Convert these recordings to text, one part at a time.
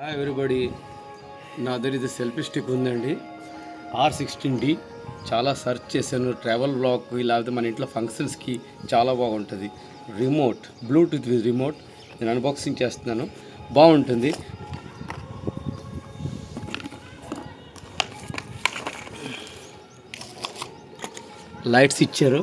Hi everybody, నా దగ్గర ఇది సెల్ఫీ స్టిక్ ఉందండి. R16D. చాలా సెర్చ్ చేశాను, ట్రావెల్ బ్లాగ్కి లేకపోతే మన ఇంట్లో ఫంక్షన్స్కి చాలా బాగుంటుంది. Remote, Bluetooth with remote. నేను అన్బాక్సింగ్ చేస్తున్నాను, బాగుంటుంది. లైట్స్ ఇచ్చారు.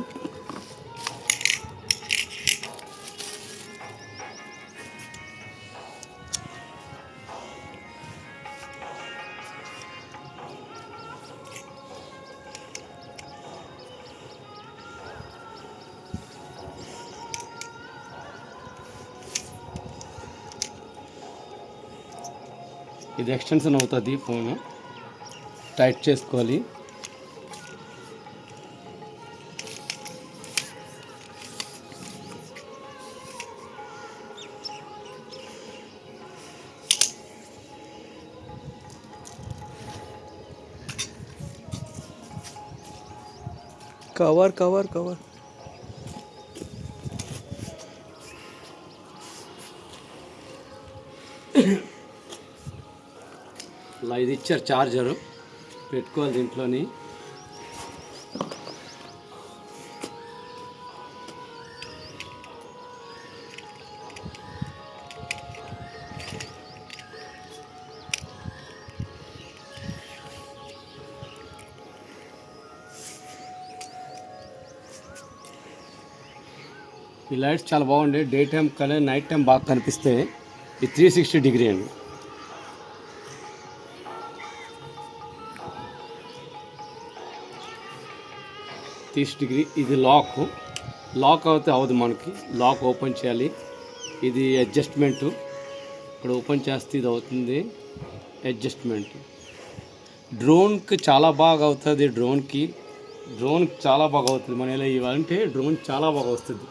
ఇది ఎక్స్టెన్షన్ అవుతుంది, ఫోను టైట్ చేసుకోవాలి. కవర్ కవర్ కవర్ ఇలా ఇది ఇచ్చారు, చార్జరు పెట్టుకోవాలి దీంట్లోని. ఈ లైట్స్ చాలా బాగుండే, డే టైం కన్నా నైట్ టైం బాగా కనిపిస్తాయి. ఇది 360 డిగ్రీ అండి. డిగ్రీ. ఇది లాక్ అవుతే అవదు, మనకి లాక్ ఓపెన్ చేయాలి. ఇది అడ్జస్ట్మెంటు, ఇక్కడ ఓపెన్ చేస్తే ఇది అవుతుంది అడ్జస్ట్మెంట్. డ్రోన్కి చాలా బాగా అవుతుంది. డ్రోన్ చాలా బాగా అవుతుంది. మన ఇలా ఇవంటే డ్రోన్ చాలా బాగా వస్తుంది.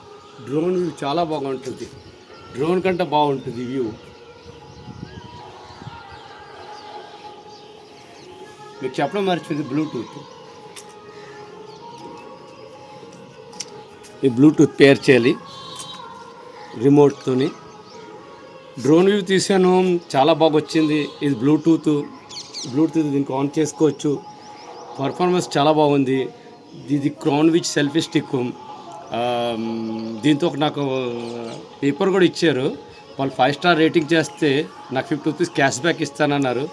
డ్రోన్ వ్యూ చాలా బాగుంటుంది. డ్రోన్ కంటే బాగుంటుంది వ్యూ. మీకు చెప్పడం మర్చిపోయింది, బ్లూటూత్. ఈ బ్లూటూత్ పేర్ చేయాలి రిమోట్తోని. డ్రోన్ వ్యూ తీసాను, చాలా బాగా వచ్చింది. ఇది బ్లూటూత్ దీనికి ఆన్ చేసుకోవచ్చు. పర్ఫార్మెన్స్ చాలా బాగుంది. ఇది క్రౌన్విచ్ సెల్ఫీ స్టిక్. దీంతో నాకు పేపర్ కూడా ఇచ్చారు. వాళ్ళు 5 స్టార్ రేటింగ్ చేస్తే నాకు 50 రూపీస్ క్యాష్ బ్యాక్ ఇస్తానన్నారు.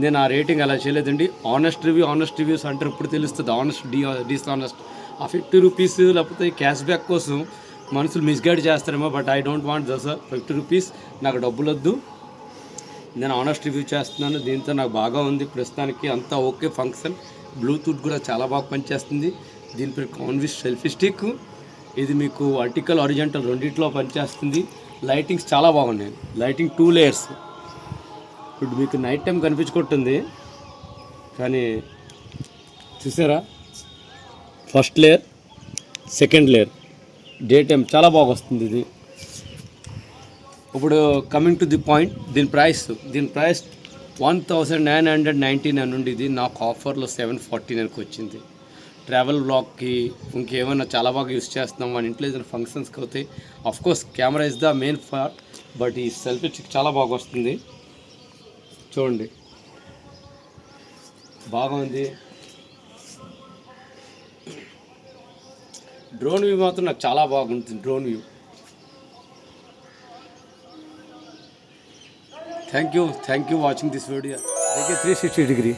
నేను ఆ రేటింగ్ అలా చేయలేదండి. ఆనెస్ట్ రివ్యూస్ అంటారు, ఇప్పుడు తెలుస్తుంది ఆనెస్ట్ డిస్ఆనెస్ట్. ఆ 50 రూపీస్ లేకపోతే క్యాష్ బ్యాక్ కోసం మనుషులు మిస్గైడ్ చేస్తారేమో, but I don't want this 50 rupees. నాకు డబ్బులు వద్దు, నేను ఆనెస్ట్ రివ్యూ చేస్తున్నాను. దీంతో నాకు బాగా ఉంది ప్రస్తుతానికి, అంతా ఓకే. ఫంక్షన్ బ్లూటూత్ కూడా చాలా బాగా పనిచేస్తుంది. దీనిపై కాన్విస్ సెల్ఫీ స్టిక్. ఇది మీకు వర్టికల్ హారిజాంటల్ రెండిట్లో పనిచేస్తుంది. లైటింగ్స్ చాలా బాగున్నాయి. Lighting 2 layers. ఇప్పుడు మీకు నైట్ టైం కనిపించుకుంటుంది, కానీ చూసారా, first layer, second layer. Day time చాలా బాగా వస్తుంది ఇది. ఇప్పుడు కమింగ్ టు ది పాయింట్, దీని ప్రైస్ 1999 నుండి ఇది నాకు ఆఫర్లో 749కి వచ్చింది. ట్రావెల్ బ్లాగ్కి ఇంకేమైనా చాలా బాగా యూస్ చేస్తున్నాం. మన ఇంట్లో ఏదైనా ఫంక్షన్స్కి అవుతాయి. Course camera is the main part, but ఈ సెల్ఫీ స్టిక్ చాలా బాగా వస్తుంది. చూడండి, బాగా ఉంది. డ్రోన్ వ్యూ మాత్రం నాకు చాలా బాగుంటుంది. Drone view. Thank you watching this video. 360 degree.